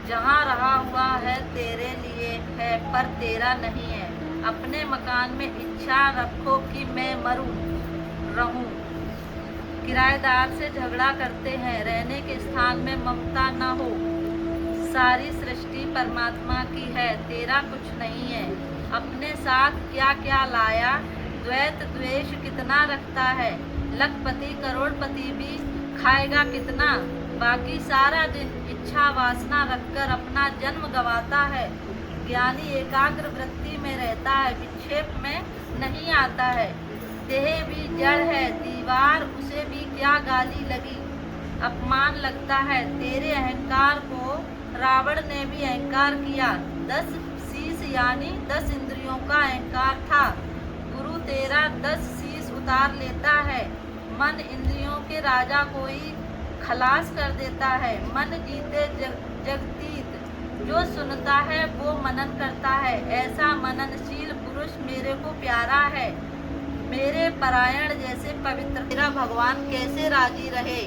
जहाँ रहा हुआ है तेरे लिए है पर तेरा नहीं है। अपने मकान में इच्छा रखो कि मैं मरूं रहूं। किराएदार से झगड़ा करते हैं, रहने के स्थान में ममता न हो। सारी सृष्टि परमात्मा की है, तेरा कुछ नहीं है। अपने साथ क्या क्या लाया, द्वैत द्वेष कितना रखता है। लखपति करोड़पति भी खाएगा कितना, बाकी सारा दिन इच्छा वासना रखकर अपना जन्म गंवाता है। ज्ञानी एकाग्र वृत्ति में रहता है, विक्षेप में नहीं आता है। देह भी जड़ है, दीवार उसे भी क्या गाली लगी। अपमान लगता है तेरे अहंकार को, रावण ने भी अहंकार किया। 10 शीश यानी 10 इंद्रियों का अहंकार था। गुरु तेरा 10 शीश उतार लेता है। मन इंद्रियों के राजा को ही खलास कर देता है। मन जीते जगतीत, जो सुनता है वो मनन करता है। ऐसा मननशील पुरुष मेरे को प्यारा है। मेरे परायण जैसे पवित्र मेरा भगवान कैसे राजी रहे।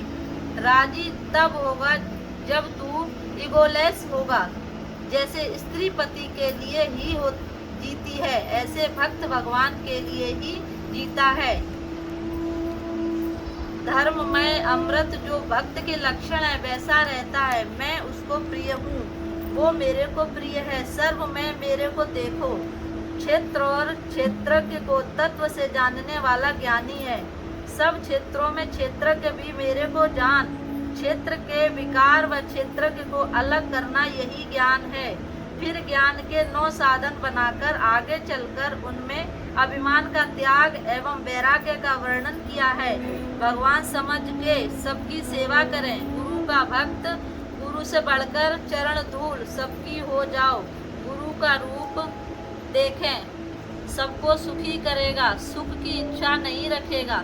राजी तब होगा जब तू इगोलेस होगा। जैसे स्त्री पति के लिए ही जीती है, ऐसे भक्त भगवान के लिए ही जीता है। धर्ममय अमृत जो भक्त के लक्षण है वैसा रहता है। मैं उसको प्रिय हूँ, वो मेरे को प्रिय है। सर्व में मेरे को देखो। क्षेत्र और क्षेत्रज्ञ को तत्व से जानने वाला ज्ञानी है। सब क्षेत्रों में क्षेत्रज्ञ भी मेरे को जान। क्षेत्र के विकार व क्षेत्रज्ञ को अलग करना यही ज्ञान है। फिर ज्ञान के 9 साधन बनाकर आगे चलकर उनमें अभिमान का त्याग एवं वैराग्य का वर्णन किया है। भगवान समझ के सबकी सेवा करें। गुरु का भक्त, गुरु से बढ़कर चरण धूल सबकी हो जाओ। गुरु का रूप देखें, सबको सुखी करेगा, सुख की इच्छा नहीं रखेगा।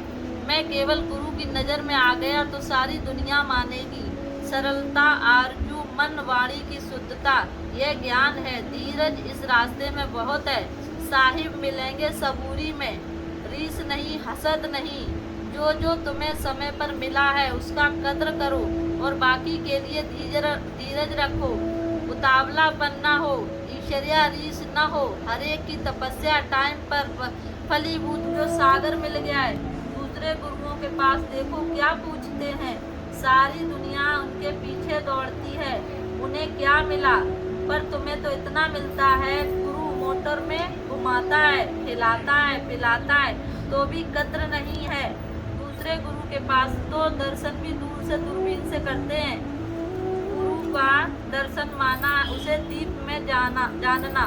मैं केवल गुरु की नज़र में आ गया तो सारी दुनिया मानेगी। सरलता, आरजू, मन वाणी की शुद्धता, यह ज्ञान है। धीरज इस रास्ते में बहुत है। साहिब मिलेंगे सबूरी में, रीस नहीं, हसद नहीं। जो जो तुम्हें समय पर मिला है उसका कद्र करो और बाकी के लिए धीरज रखो। उतावला बनना हो, ईश्वरिया रीस न हो। हर एक की तपस्या टाइम पर फलीभूत। जो सागर मिल गया है, दूसरे गुरुओं के पास देखो क्या पूछते हैं। सारी दुनिया उनके पीछे दौड़ती है, उन्हें क्या मिला। पर तुम्हें तो इतना मिलता है। गुरु मोटर में घुमाता है, खिलाता है, पिलाता है, तो भी कद्र नहीं है। दूसरे गुरु के पास तो दर्शन भी दूर से दूरबीन से करते हैं। गुरु का दर्शन माना उसे दीप में जानना।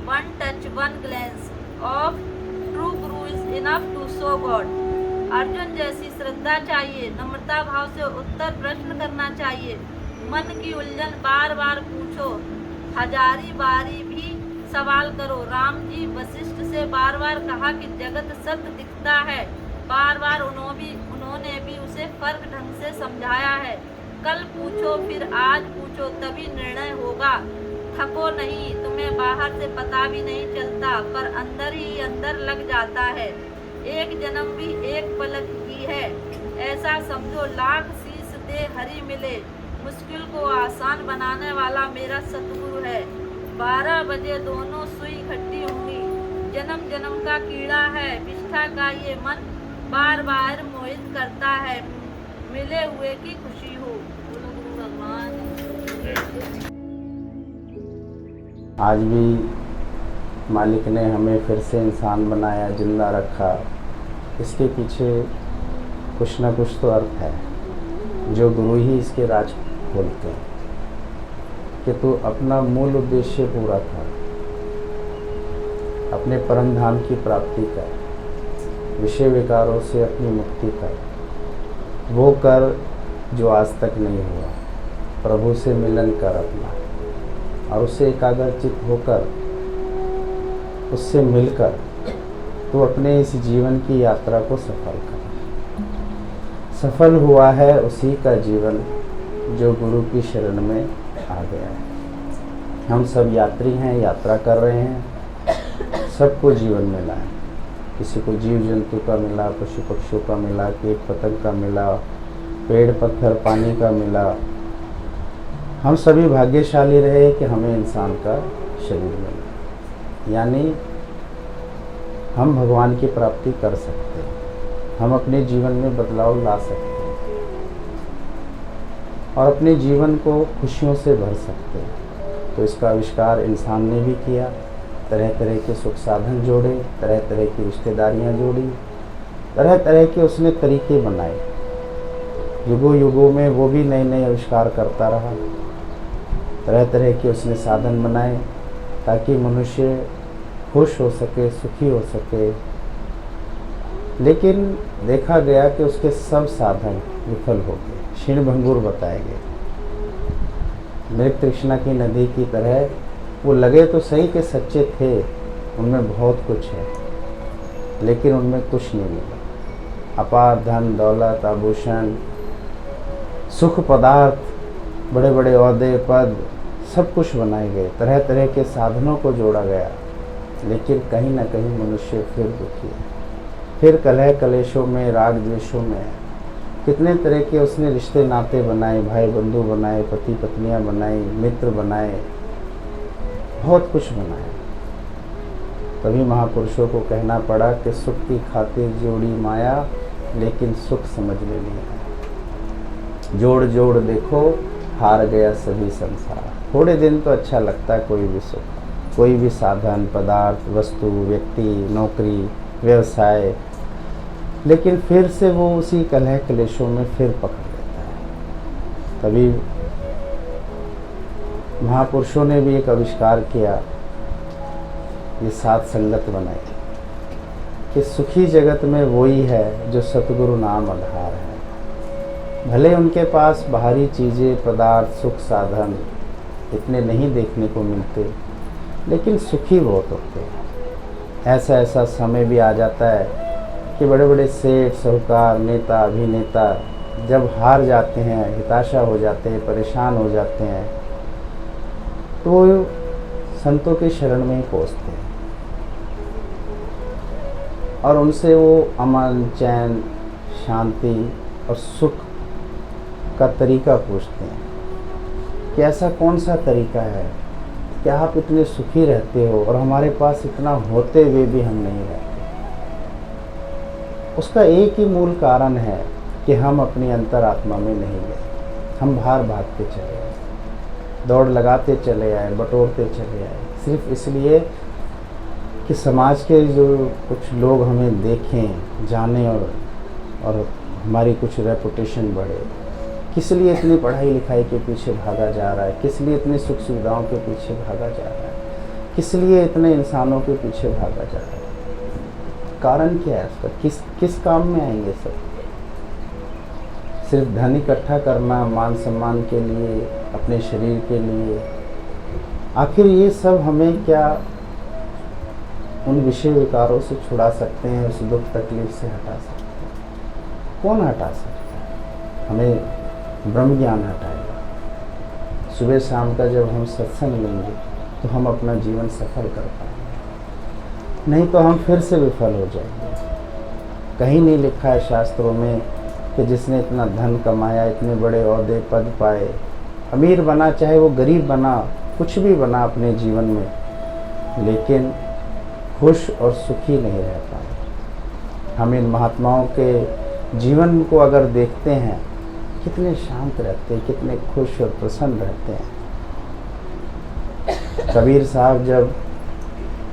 1 touch 1 glance of true guru is enough to show God। Arjun जैसी श्रद्धा चाहिए। नम्रता भाव से उत्तर प्रश्न करना चाहिए। मन की उलझन बार बार पूछो, हजारी बारी भी सवाल करो। राम जी वशिष्ठ से बार बार कहा कि जगत सत्य दिखता है। बार बार उन्होंने भी उसे फर्क ढंग से समझाया है। कल पूछो फिर आज पूछो, तभी निर्णय होगा। थको नहीं, तुम्हें बाहर से पता भी नहीं चलता पर अंदर ही अंदर लग जाता है। एक जन्म भी एक पलक की है, ऐसा समझो। लाख शीश दे हरि मिले, मुश्किल को आसान बनाने वाला मेरा सतगुरु है। 12 बजे दोनों सुई इकट्ठी होंगी। जन्म जन्म का कीड़ा है, विष्ठा का ये मन बार बार मोहित करता है। मिले हुए की खुशी हो। बोलो गुरु भगवान। आज भी मालिक ने हमें फिर से इंसान बनाया, जिंदा रखा। इसके पीछे कुछ ना कुछ तो अर्थ है, जो गुरु ही इसके राज बोलते हैं कि तो अपना मूल उद्देश्य पूरा था। अपने परम धाम की प्राप्ति कर, विषय विकारों से अपनी मुक्ति कर, वो कर जो आज तक नहीं हुआ। प्रभु से मिलन कर अपना, और उससे एकाग्रचित होकर, उससे मिलकर तो अपने इस जीवन की यात्रा को सफल कर। सफल हुआ है उसी का जीवन जो गुरु की शरण में आ गया है। हम सब यात्री हैं, यात्रा कर रहे हैं। सबको जीवन मिला है, किसी को जीव जंतु का मिला, पशु पक्षियों का मिला, कीट पतंग का मिला, पेड़ पत्थर पानी का मिला। हम सभी भाग्यशाली रहे कि हमें इंसान का शरीर मिला, यानी हम भगवान की प्राप्ति कर सकते हैं, हम अपने जीवन में बदलाव ला सकते हैं और अपने जीवन को खुशियों से भर सकते हैं। तो इसका आविष्कार इंसान ने भी किया, तरह तरह के सुख साधन जोड़े, तरह तरह की रिश्तेदारियां जोड़ी, तरह तरह के उसने तरीके बनाए। युगों युगों में वो भी नए नए आविष्कार करता रहा, तरह तरह के उसने साधन बनाए ताकि मनुष्य खुश हो सके, सुखी हो सके। लेकिन देखा गया कि उसके सब साधन विफल हो गए, क्षीणभंगुर बताए गए। मृग तृष्णा की नदी की तरह वो लगे तो सही के सच्चे थे, उनमें बहुत कुछ है, लेकिन उनमें कुछ नहीं मिला। अपार धन दौलत आभूषण सुख पदार्थ, बड़े बड़े ओहदे पद, सब कुछ बनाए गए, तरह तरह के साधनों को जोड़ा गया, लेकिन कहीं ना कहीं मनुष्य फिर दुखी है, फिर कलह कलेशों में, राग द्वेषों में। कितने तरह के उसने रिश्ते नाते बनाए, भाई बंधु बनाए, पति पत्नियां बनाई, मित्र बनाए, बहुत कुछ बनाया। तभी महापुरुषों को कहना पड़ा कि सुख की खातिर जोड़ी माया, लेकिन सुख समझ में नहीं आया। जोड़ जोड़ देखो हार गया सभी संसार। थोड़े दिन तो अच्छा लगता है कोई भी सुख, कोई भी साधन, पदार्थ, वस्तु, व्यक्ति, नौकरी, व्यवसाय, लेकिन फिर से वो उसी कलह कलेशों में फिर पकड़ लेता है। तभी महापुरुषों ने भी एक आविष्कार किया, ये सात संगत बनाई कि सुखी जगत में वही है जो सतगुरु नाम आधार है। भले उनके पास बाहरी चीज़ें, पदार्थ, सुख साधन इतने नहीं देखने को मिलते, लेकिन सुखी बहुत होते हैं। ऐसा ऐसा समय भी आ जाता है कि बड़े बड़े सेठ, साहूकार, नेता, अभिनेता जब हार जाते हैं, हताशा हो जाते हैं, परेशान हो जाते हैं, तो संतों के शरण में ही पहुँचते हैं और उनसे वो अमन, चैन, शांति और सुख का तरीका पूछते हैं कि ऐसा कौन सा तरीका है कि आप इतने सुखी रहते हो और हमारे पास इतना होते हुए भी हम नहीं रहते। उसका एक ही मूल कारण है कि हम अपनी अंतरात्मा में नहीं गए। हम बाहर भागते चले आए, दौड़ लगाते चले आए, बटोरते चले आए, सिर्फ इसलिए कि समाज के जो कुछ लोग हमें देखें, जाने और हमारी कुछ रेपुटेशन बढ़े। किस लिए इतनी पढ़ाई लिखाई के पीछे भागा जा रहा है, किस लिए इतनी सुख सुविधाओं के पीछे भागा जा रहा है, किस लिए इतने इंसानों के पीछे भागा जा रहा है? कारण क्या है उसका? किस काम में आएंगे सब? सिर्फ धन इकट्ठा करना, मान सम्मान के लिए, अपने शरीर के लिए। आखिर ये सब हमें क्या उन विषय विकारों से छुड़ा सकते हैं, उस दुख तकलीफ से हटा सकते हैं? कौन हटा सकता है? हमें ब्रह्म ज्ञान हटाएगा। सुबह शाम का जब हम सत्संग लेंगे तो हम अपना जीवन सफल कर पाएंगे, नहीं तो हम फिर से विफल हो जाएंगे। कहीं नहीं लिखा है शास्त्रों में कि जिसने इतना धन कमाया, इतने बड़े ओहदे पद पाए, अमीर बना, चाहे वो गरीब बना, कुछ भी बना अपने जीवन में, लेकिन खुश और सुखी नहीं रह पाए। हम इन महात्माओं के जीवन को अगर देखते हैं, कितने शांत रहते हैं, कितने खुश और प्रसन्न रहते हैं। कबीर साहब जब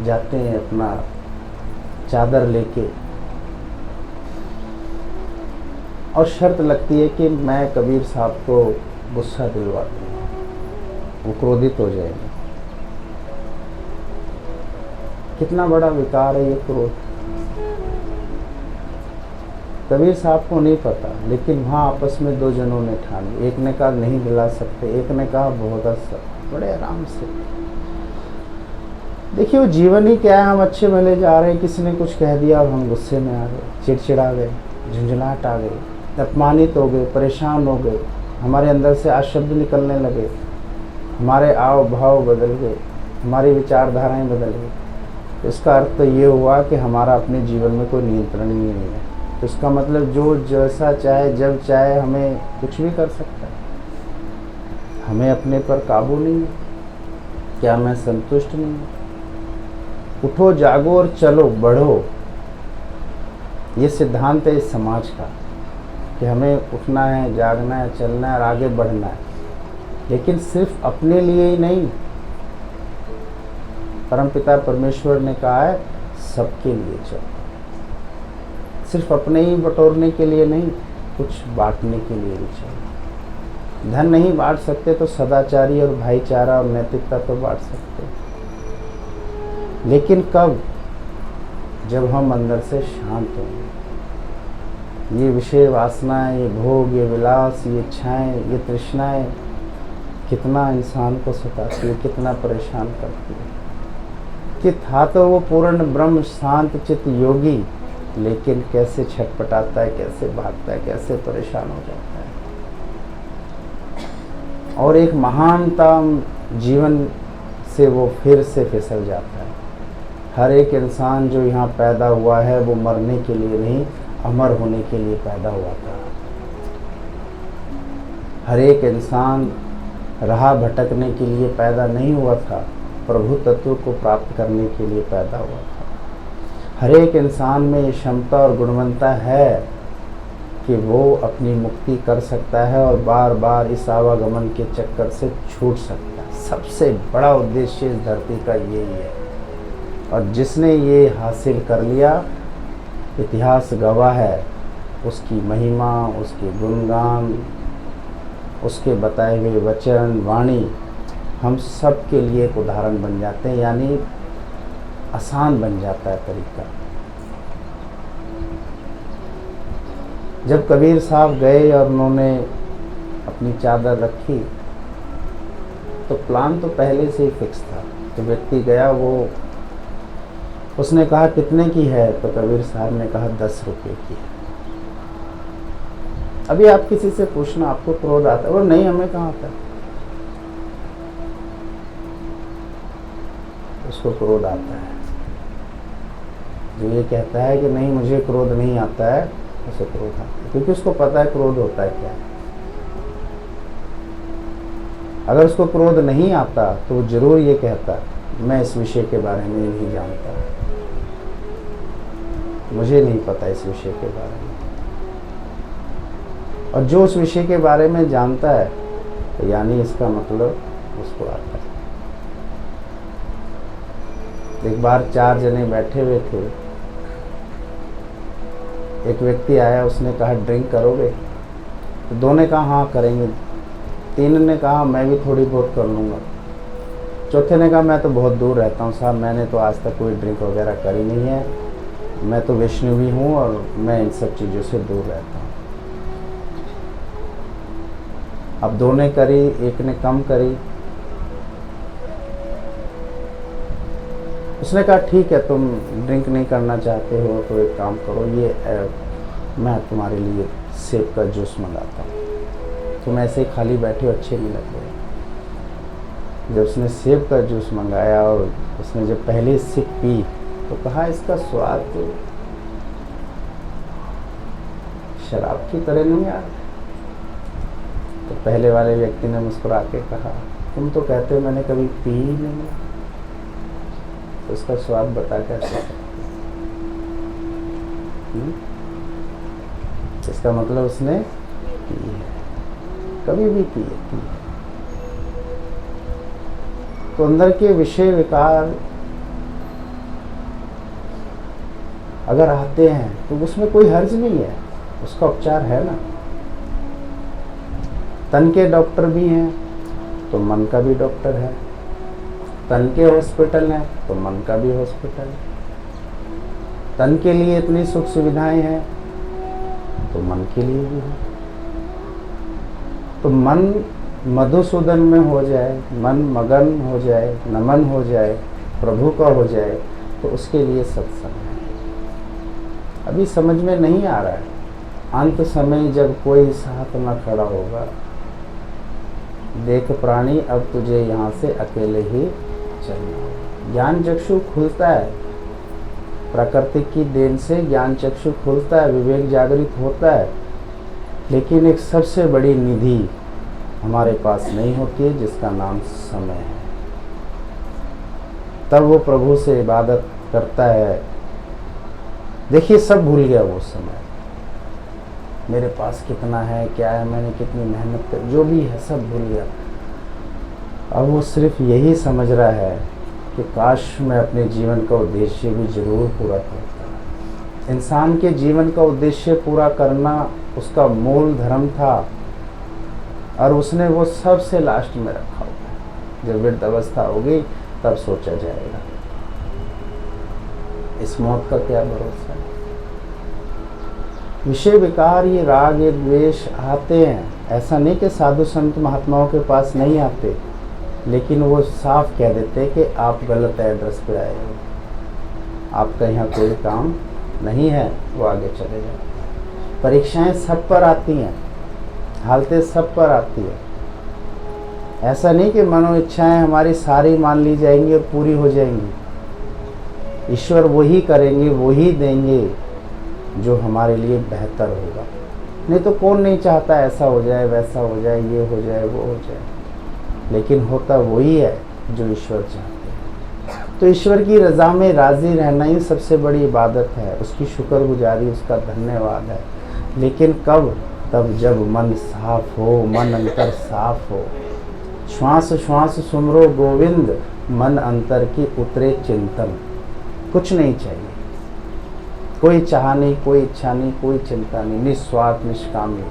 जाते हैं अपना चादर लेके और शर्त लगती है कि मैं कबीर साहब को गुस्सा दिलवाती हूँ, वो क्रोधित हो जाएंगे, कितना बड़ा विकार है ये क्रोध। कबीर साहब को नहीं पता, लेकिन वहाँ आपस में दो जनों ने ठान ली। एक ने कहा नहीं दिला सकते, एक ने कहा बहुत अच्छा, बड़े आराम से। देखिए वो जीवन ही क्या है, हम अच्छे भले जा रहे हैं, किसी ने कुछ कह दिया और हम गुस्से में आ गए, चिड़चिड़ा गए, झुंझुलाहट आ गई, अपमानित हो गए, परेशान हो गए, हमारे अंदर से अशब्द निकलने लगे, हमारे आव भाव बदल गए, हमारी विचारधाराएं बदल गई। इसका अर्थ तो ये हुआ कि हमारा अपने जीवन में कोई नियंत्रण ही नहीं है। तो इसका मतलब जो जैसा चाहे जब चाहे हमें कुछ भी कर सकता है, हमें अपने पर काबू नहीं है। क्या मैं संतुष्ट नहीं हूँ? उठो जागो और चलो बढ़ो, ये सिद्धांत है इस समाज का कि हमें उठना है, जागना है, चलना है और आगे बढ़ना है, लेकिन सिर्फ अपने लिए ही नहीं। परमपिता परमेश्वर ने कहा है सबके लिए चलो, सिर्फ अपने ही बटोरने के लिए नहीं, कुछ बांटने के लिए भी चलो। धन नहीं बांट सकते तो सदाचारी और भाईचारा और नैतिकता तो बांट सकते, लेकिन कब? जब हम अंदर से शांत होंगे। ये विषय वासनाएं, ये भोग, ये विलास, ये इच्छाएं, ये तृष्णाएं कितना इंसान को सताती है, कितना परेशान करती है। कि था तो वो पूर्ण ब्रह्म शांत चित्त योगी, लेकिन कैसे छटपटाता है, कैसे भागता है, कैसे परेशान हो जाता है। और एक महानतम जीवन से वो फिर से फिसल जाता है। हर एक इंसान जो यहाँ पैदा हुआ है वो मरने के लिए नहीं, अमर होने के लिए पैदा हुआ था। हर एक इंसान राह भटकने के लिए पैदा नहीं हुआ था, प्रभु तत्व को प्राप्त करने के लिए पैदा हुआ था। हर एक इंसान में ये क्षमता और गुणवत्ता है कि वो अपनी मुक्ति कर सकता है और बार बार इस आवागमन के चक्कर से छूट सकता है। सबसे बड़ा उद्देश्य इस धरती का यही है, और जिसने ये हासिल कर लिया, इतिहास गवाह है उसकी महिमा, उसके गुणगान, उसके बताए हुए वचन वाणी हम सब के लिए एक उदाहरण बन जाते हैं, यानी आसान बन जाता है तरीका। जब कबीर साहब गए और उन्होंने अपनी चादर रखी, तो प्लान तो पहले से ही फिक्स था। तो व्यक्ति गया, वो उसने कहा कितने की है? तो कबीर साहब ने कहा 10 रुपये की है। अभी आप किसी से पूछना, आपको क्रोध आता है? वो नहीं, हमें कहाँ आता है। उसको क्रोध आता है। जो ये कहता है कि नहीं मुझे क्रोध नहीं आता है, उसे क्रोध आता है, क्योंकि उसको पता है क्रोध होता है क्या। अगर उसको क्रोध नहीं आता तो वो जरूर ये कहता मैं इस विषय के बारे में नहीं जानता, मुझे नहीं पता इस विषय के बारे में। और जो उस विषय के बारे में जानता है, तो यानी इसका मतलब उसको आता है। एक बार 4 जने बैठे हुए थे, एक व्यक्ति आया, उसने कहा ड्रिंक करोगे? तो 2 ने कहा हाँ करेंगे। 3 ने कहा मैं भी थोड़ी बहुत कर लूँगा। चौथे ने कहा मैं तो बहुत दूर रहता हूँ साहब, मैंने तो आज तक कोई ड्रिंक वगैरह करी नहीं है, मैं तो वैष्णवी हूँ और मैं इन सब चीज़ों से दूर रहता हूँ। अब 2 ने करी, एक ने कम करी। उसने कहा ठीक है, तुम ड्रिंक नहीं करना चाहते हो तो एक काम करो, ये मैं तुम्हारे लिए सेब का जूस मंगाता हूँ, तुम ऐसे ही खाली बैठे हो, अच्छे नहीं लग रहे। जब उसने सेब का जूस मंगाया और उसने जब पहली सिप पी, तो कहा इसका स्वाद तो शराब की तरह नहीं आ रहा। तो पहले वाले व्यक्ति ने मुस्कुरा के कहा तुम तो कहते हो मैंने कभी पी ही नहीं, तो उसका स्वाद बता कैसे? इसका मतलब उसने पी है, कभी भी पी है। तो अंदर के विषय विकार अगर आते हैं तो उसमें कोई हर्ज नहीं है, उसका उपचार है ना। तन के डॉक्टर भी हैं तो मन का भी डॉक्टर है। तन के हॉस्पिटल हैं तो मन का भी हॉस्पिटल है। तन के लिए इतनी सुख सुविधाएं हैं तो मन के लिए भी है। तो मन मधुसूदन में हो जाए, मन मगन हो जाए, नमन हो जाए, प्रभु का हो जाए, तो उसके लिए सत्संग है। अभी समझ में नहीं आ रहा है। अंत समय जब कोई साथ न खड़ा होगा, देख प्राणी अब तुझे यहाँ से अकेले ही चलना होगा। ज्ञान चक्षु खुलता है, प्रकृति की देन से ज्ञान चक्षु खुलता है, विवेक जागृत होता है, लेकिन एक सबसे बड़ी निधि हमारे पास नहीं होती है, जिसका नाम समय है। तब वो प्रभु से इबादत करता है। देखिए, सब भूल गया वो समय, मेरे पास कितना है, क्या है, मैंने कितनी मेहनत कर, जो भी है सब भूल गया। अब वो सिर्फ यही समझ रहा है कि काश मैं अपने जीवन का उद्देश्य भी जरूर पूरा करता। इंसान के जीवन का उद्देश्य पूरा करना उसका मूल धर्म था, और उसने वो सबसे लास्ट में रखा हुआ है। जब वृद्ध अवस्था होगी तब सोचा जाएगा। इस मौत का क्या भरोसा है। विषय विकार, ये राग, ये द्वेष आते हैं, ऐसा नहीं कि साधु संत महात्माओं के पास नहीं आते, लेकिन वो साफ कह देते कि आप गलत एड्रेस पे आए हो, आपका यहाँ कोई काम नहीं है, वो आगे चले जाओ। परीक्षाएं सब पर आती हैं, हालतें सब पर आती है। ऐसा नहीं कि मनो इच्छाएं हमारी सारी मान ली जाएंगी और पूरी हो जाएंगी। ईश्वर वही करेंगे, वही देंगे जो हमारे लिए बेहतर होगा। नहीं तो कौन नहीं चाहता ऐसा हो जाए, वैसा हो जाए, ये हो जाए, वो हो जाए, लेकिन होता वही है जो ईश्वर चाहते हैं। तो ईश्वर की रज़ा में राज़ी रहना ही सबसे बड़ी इबादत है, उसकी शुक्रगुजारी, उसका धन्यवाद है। लेकिन कब? तब जब मन साफ हो, मन अंतर साफ हो। श्वास श्वास सुमरो गोविंद, मन अंतर की उतरे चिंतन। कुछ नहीं चाहिए, कोई चाह नहीं, कोई इच्छा नहीं, कोई चिंता नहीं, निस्वार्थ निष्कामी।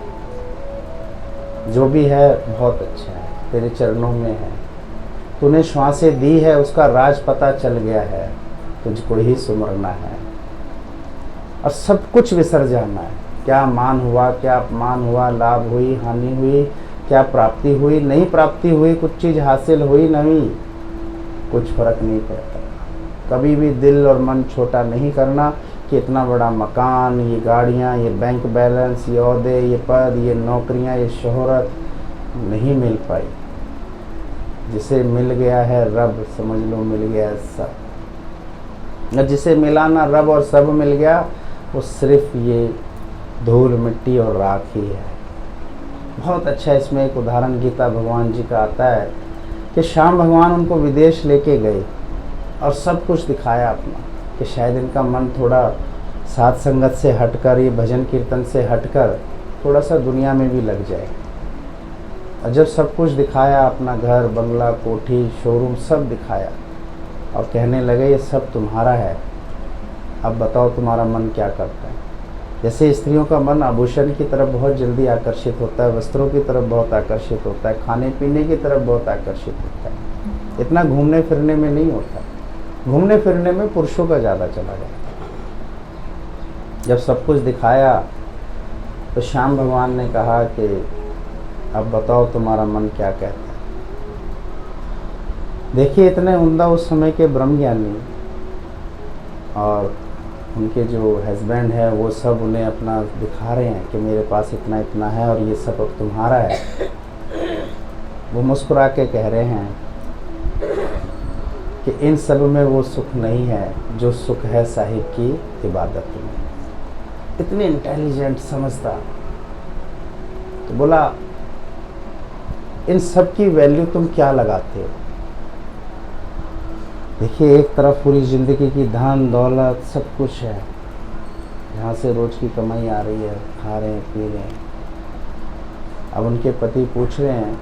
जो भी है बहुत अच्छा है, तेरे चरणों में है, तूने श्वासें दी है, उसका राज पता चल गया है, तुझको ही सुमरना है और सब कुछ विसर जाना है। क्या मान हुआ, क्या अपमान हुआ, लाभ हुई, हानि हुई, क्या प्राप्ति हुई, नहीं प्राप्ति हुई, कुछ चीज़ हासिल हुई नहीं, कुछ फर्क नहीं पड़ता। कभी भी दिल और मन छोटा नहीं करना कि इतना बड़ा मकान, ये गाड़ियाँ, ये बैंक बैलेंस, ये ओहदे, ये पद, ये नौकरियाँ, ये शोहरत नहीं मिल पाई। जिसे मिल गया है रब, समझ लो मिल गया है सब। जिसे मिला ना रब और सब मिल गया, वो सिर्फ ये धूल मिट्टी और राख ही है। बहुत अच्छा इसमें एक उदाहरण गीता भगवान जी का आता है कि श्याम भगवान उनको विदेश लेके गए और सब कुछ दिखाया अपना, कि शायद इनका मन थोड़ा साथ संगत से हटकर, ये भजन कीर्तन से हटकर थोड़ा सा दुनिया में भी लग जाए। और जब सब कुछ दिखाया, अपना घर, बंगला, कोठी, शोरूम सब दिखाया, और कहने लगे ये सब तुम्हारा है, अब बताओ तुम्हारा मन क्या करता है। जैसे स्त्रियों का मन आभूषण की तरफ बहुत जल्दी आकर्षित होता है, वस्त्रों की तरफ बहुत आकर्षित होता है, खाने पीने की तरफ बहुत आकर्षित होता है, इतना घूमने फिरने में नहीं होता। घूमने फिरने में पुरुषों का ज़्यादा चला जाता है। जब सब कुछ दिखाया तो श्याम भगवान ने कहा कि अब बताओ तुम्हारा मन क्या कहता है। देखिए, इतने उम्दा उस समय के ब्रह्मज्ञानी और उनके जो हस्बैंड है वो सब उन्हें अपना दिखा रहे हैं कि मेरे पास इतना इतना है और ये सब अब तुम्हारा है। वो मुस्कुरा के कह रहे हैं कि इन सब में वो सुख नहीं है जो सुख है साहिब की इबादत में। इतने इंटेलिजेंट, समझदार। तो बोला इन सब की वैल्यू तुम क्या लगाते हो। देखिए, एक तरफ पूरी ज़िंदगी की धन दौलत सब कुछ है, यहाँ से रोज़ की कमाई आ रही है, खा रहे हैं, पी रहे हैं। अब उनके पति पूछ रहे हैं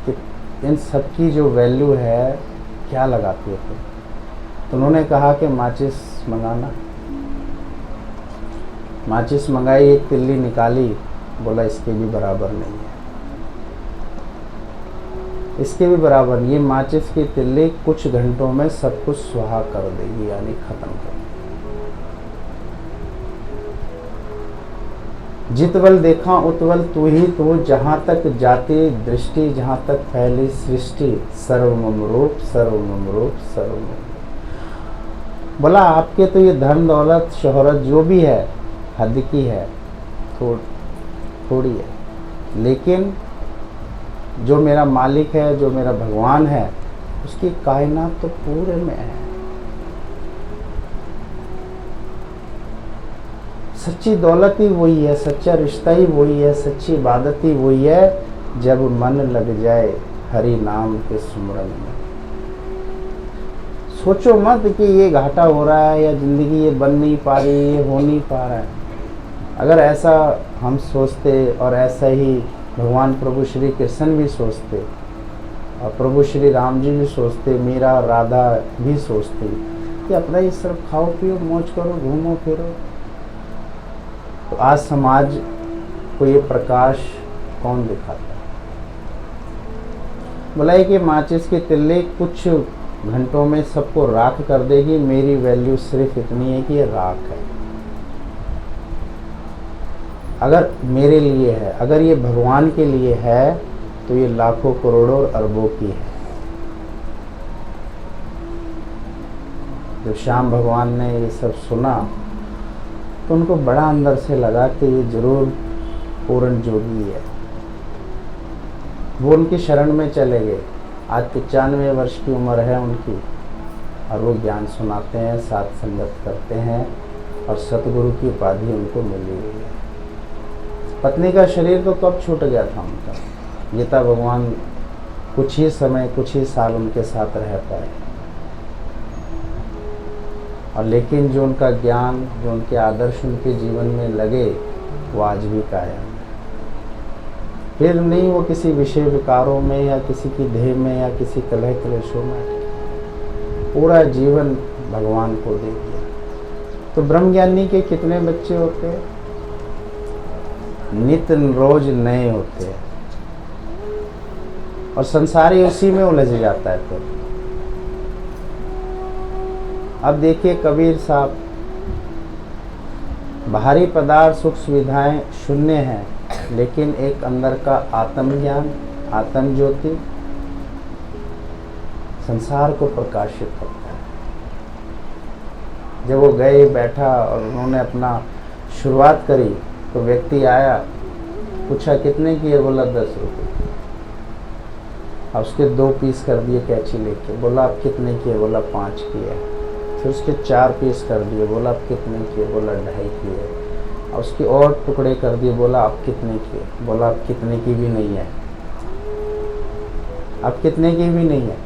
कि इन सब की जो वैल्यू है क्या लगाती है तुम। तो उन्होंने कहा कि माचिस मंगाना। माचिस मंगाई, एक तिल्ली निकाली, बोला इसके भी बराबर नहीं है। इसके भी बराबर ये माचिस की तिल्ली कुछ घंटों में सब कुछ सुहा कर देगी, यानी खत्म कर देगी। जितवल देखा उतवल तू ही तू, जहाँ तक जाती दृष्टि, जहाँ तक फैली सृष्टि, सर्वमम रूप सर्वमम रूप सर्वमम। बोला आपके तो ये धन दौलत शोहरत जो भी है हद की है, थोड़ी है, लेकिन जो मेरा मालिक है, जो मेरा भगवान है, उसकी कायनात तो पूरे में है। सच्ची दौलत ही वही है, सच्चा रिश्ता ही वही है, सच्ची इबादत ही वही है जब मन लग जाए हरि नाम के सुमरन में। सोचो मत कि ये घाटा हो रहा है या जिंदगी ये बन नहीं पा रही, ये हो नहीं पा रहा है। अगर ऐसा हम सोचते और ऐसा ही भगवान प्रभु श्री कृष्ण भी सोचते और प्रभु श्री राम जी भी सोचते, मीरा राधा भी सोचती कि अपना ये सिर्फ खाओ पियो मौज करो घूमो फिरो, तो आज समाज को ये प्रकाश कौन दिखाता? बोला कि माचिस की तिल्ली कुछ घंटों में सबको राख कर देगी, मेरी वैल्यू सिर्फ इतनी है कि ये राख है। अगर मेरे लिए है, अगर ये भगवान के लिए है, तो ये लाखों करोड़ों और अरबों की है। जब श्याम भगवान ने ये सब सुना तो उनको बड़ा अंदर से लगा कि ये जरूर पूर्ण जोगी है। वो उनकी शरण में चले गए। आज 95 वर्ष की उम्र है उनकी, और वो ज्ञान सुनाते हैं, साथ संगत करते हैं, और सतगुरु की उपाधि उनको मिली हुई है। पत्नी का शरीर तो कब छूट गया था उनका। गीता भगवान कुछ ही समय, कुछ ही साल उनके साथ रह पाए, और लेकिन जो उनका ज्ञान, जो उनके आदर्श उनके जीवन में लगे, वो आज भी कायम है। फिर नहीं वो किसी विषय विकारों में या किसी की देह में या किसी कलह क्लेशों में, पूरा जीवन भगवान को दे दिया। तो ब्रह्मज्ञानी के कितने बच्चे होते हैं? नित्य रोज नए होते हैं, और संसारी उसी में उलझ जाता है। फिर अब देखिए कबीर साहब, बाहरी पदार्थ सुख सुविधाएं शून्य हैं, लेकिन एक अंदर का आत्मज्ञान, आत्म ज्योति संसार को प्रकाशित करता है। जब वो गए, बैठा और उन्होंने अपना शुरुआत करी, तो व्यक्ति आया, पूछा कितने की है? बोला 10 रुपये। और उसके 2 पीस कर दिए कैंची लेके। बोला आप कितने की है? बोला 5 की है। फिर उसके 4 पीस कर दिए। बोला आप कितने की है? बोला 2.5 की है। और उसके और टुकड़े कर दिए। बोला आप कितने की है? बोला आप कितने की भी नहीं है। आप कितने की भी नहीं है।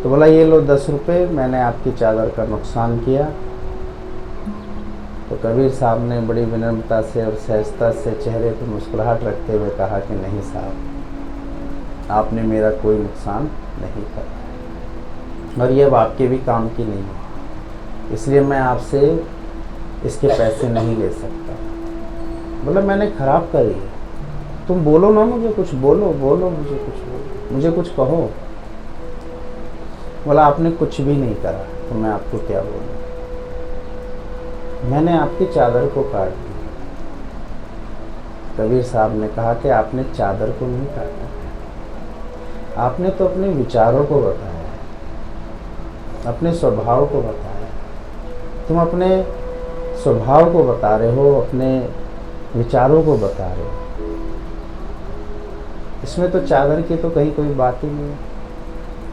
तो बोला ये लो 10 रुपये, मैंने आपकी चादर का नुकसान किया। तो कबीर साहब ने बड़ी विनम्रता से और सहजता से चेहरे पर मुस्कुराहट रखते हुए कहा कि नहीं साहब, आपने मेरा कोई नुकसान नहीं करा, और ये अब आपके भी काम की नहीं है, इसलिए मैं आपसे इसके पैसे नहीं ले सकता। बोला मैंने खराब करी है, तुम बोलो ना मुझे कुछ, बोलो मुझे कुछ, बोलो मुझे कुछ कहो। बोला आपने कुछ भी नहीं करा, तो मैं आपको क्या बोलूं। मैंने आपकी चादर को काट दिया। कबीर साहब ने कहा कि आपने चादर को नहीं काटा, आपने तो अपने विचारों को बताया, अपने स्वभाव को बताया। तुम अपने स्वभाव को बता रहे हो, अपने विचारों को बता रहे हो। इसमें तो चादर की तो कहीं कोई बात ही नहीं है।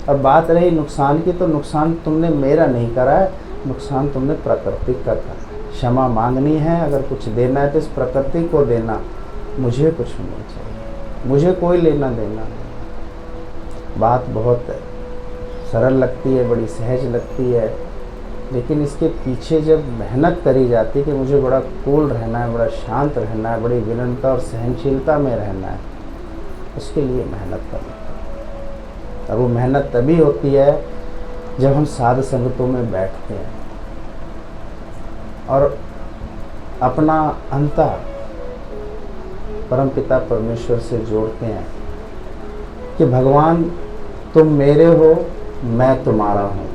अब बात रही नुकसान की, तो नुकसान तुमने मेरा नहीं करा है, नुकसान तुमने प्रकृति का करा। क्षमा मांगनी है, अगर कुछ देना है तो इस प्रकृति को देना, मुझे कुछ नहीं चाहिए, मुझे कोई लेना देना नहीं। बात बहुत सरल लगती है, बड़ी सहज लगती है, लेकिन इसके पीछे जब मेहनत करी जाती है कि मुझे बड़ा कूल रहना है, बड़ा शांत रहना है, बड़ी विनम्रता और सहनशीलता में रहना है, उसके लिए मेहनत करना है। और वो मेहनत तभी होती है जब हम साध संगतों में बैठते हैं और अपना अंतर परमपिता परमेश्वर से जोड़ते हैं कि भगवान तुम मेरे हो, मैं तुम्हारा हूँ।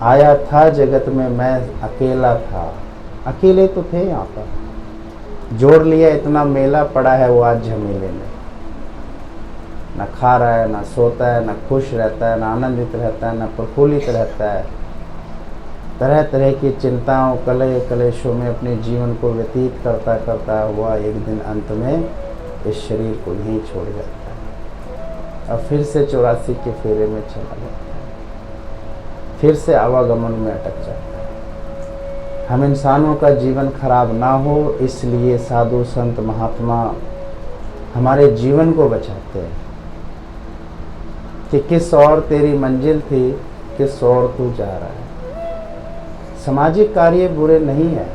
आया था जगत में मैं अकेला था, अकेले तो थे यहाँ पर, जोड़ लिया इतना मेला पड़ा है वो आज झमेले में। न खा रहा है, न सोता है, न खुश रहता है, न आनंदित रहता है, न प्रफुल्लित रहता है। तरह तरह की चिंताओं कलेशों में अपने जीवन को व्यतीत करता करता हुआ एक दिन अंत में इस शरीर को यहीं छोड़ जाता है और फिर से 84 के फेरे में चला जाता है, फिर से आवागमन में अटक जाता है। हम इंसानों का जीवन खराब ना हो इसलिए साधु संत महात्मा हमारे जीवन को बचाते हैं कि किस और तेरी मंजिल थी, किस और तू जा रहा है। सामाजिक कार्य बुरे नहीं है,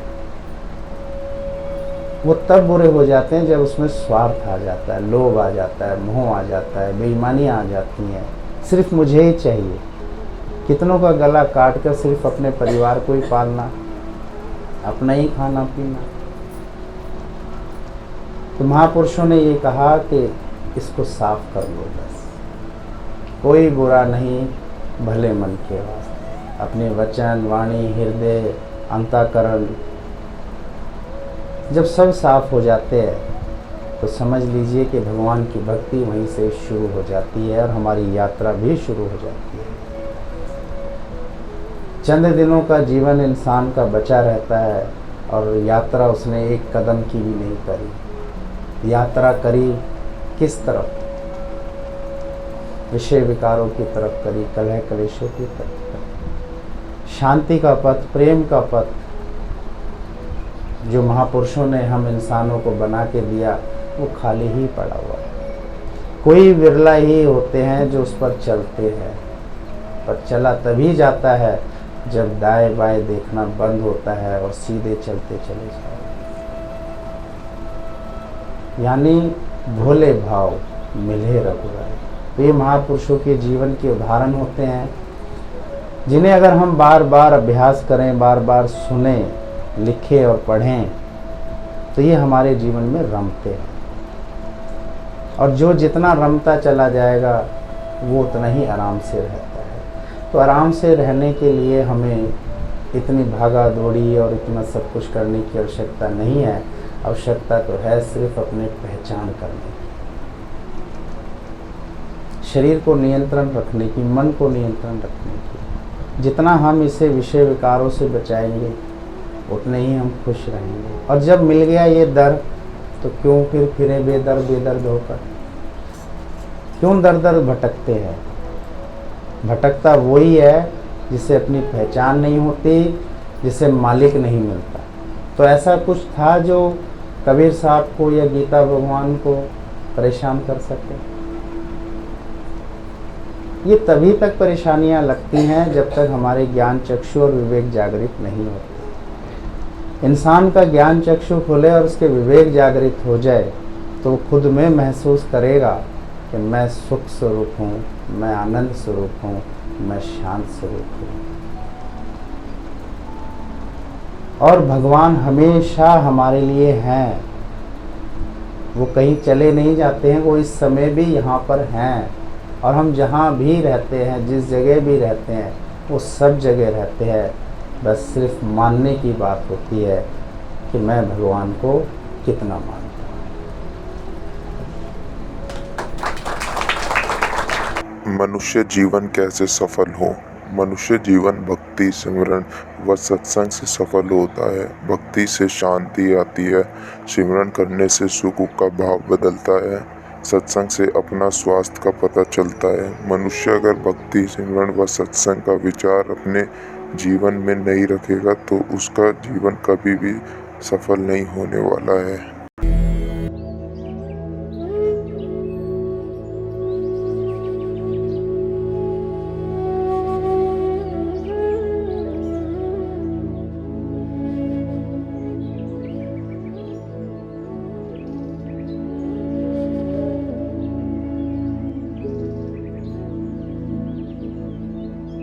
वो तब बुरे हो जाते हैं जब उसमें स्वार्थ आ जाता है, लोभ आ जाता है, मोह आ जाता है, बेईमानी आ जाती है। सिर्फ मुझे ही चाहिए, कितनों का गला काट कर सिर्फ अपने परिवार को ही पालना, अपना ही खाना पीना। तो महापुरुषों ने ये कहा कि इसको साफ कर लो, बस कोई बुरा नहीं भले मन के वास्ते। अपने वचन वाणी हृदय अंतःकरण जब सब साफ हो जाते हैं तो समझ लीजिए कि भगवान की भक्ति वहीं से शुरू हो जाती है और हमारी यात्रा भी शुरू हो जाती है। चंद दिनों का जीवन इंसान का बचा रहता है और यात्रा उसने एक कदम की भी नहीं करी। यात्रा करी किस तरफ? विषय विकारों की तरफ करी, कलह कलेशों की तरफ करी। शांति का पथ, प्रेम का पथ जो महापुरुषों ने हम इंसानों को बना के दिया वो खाली ही पड़ा हुआ है। कोई विरला ही होते हैं जो उस पर चलते हैं, पर चला तभी जाता है जब दाएं बाएं देखना बंद होता है और सीधे चलते चले जाओ। यानी भोले भाव मिले रघुराय। तो ये महापुरुषों के जीवन के उदाहरण होते हैं जिन्हें अगर हम बार बार अभ्यास करें, बार बार सुने, लिखें और पढ़ें तो ये हमारे जीवन में रमते हैं। और जो जितना रमता चला जाएगा वो उतना ही आराम से रहता है। तो आराम से रहने के लिए हमें इतनी भागा दौड़ी और इतना सब कुछ करने की आवश्यकता नहीं है। आवश्यकता तो है सिर्फ अपने पहचान करने की, शरीर को नियंत्रण रखने की, मन को नियंत्रण रखने की। जितना हम इसे विषय विकारों से बचाएंगे उतने ही हम खुश रहेंगे। और जब मिल गया ये दर तो क्यों फिर फिरे बेदर्द होकर? क्यों दर दर भटकते हैं? भटकता वही है जिसे अपनी पहचान नहीं होती, जिसे मालिक नहीं मिलता। तो ऐसा कुछ था जो कबीर साहब को या गीता भगवान को परेशान कर सके? ये तभी तक परेशानियां लगती हैं जब तक हमारे ज्ञान चक्षु और विवेक जागृत नहीं होते। इंसान का ज्ञान चक्षु खुले और उसके विवेक जागृत हो जाए तो खुद में महसूस करेगा कि मैं सुख स्वरूप हूँ, मैं आनंद स्वरूप हूँ, मैं शांत स्वरूप हूँ। और भगवान हमेशा हमारे लिए हैं, वो कहीं चले नहीं जाते हैं, वो इस समय भी यहाँ पर हैं। और हम जहाँ भी रहते हैं, जिस जगह भी रहते हैं, वो सब जगह रहते हैं। बस सिर्फ मानने की बात होती है कि मैं भगवान को कितना मानता हूँ। मनुष्य जीवन कैसे सफल हो? मनुष्य जीवन भक्ति, सिमरन व सत्संग से सफल होता है। भक्ति से शांति आती है, सिमरन करने से सुख का भाव बदलता है, सत्संग से अपना स्वास्थ्य का पता चलता है। मनुष्य अगर भक्ति, सिमरन व सत्संग का विचार अपने जीवन में नहीं रखेगा तो उसका जीवन कभी भी सफल नहीं होने वाला है।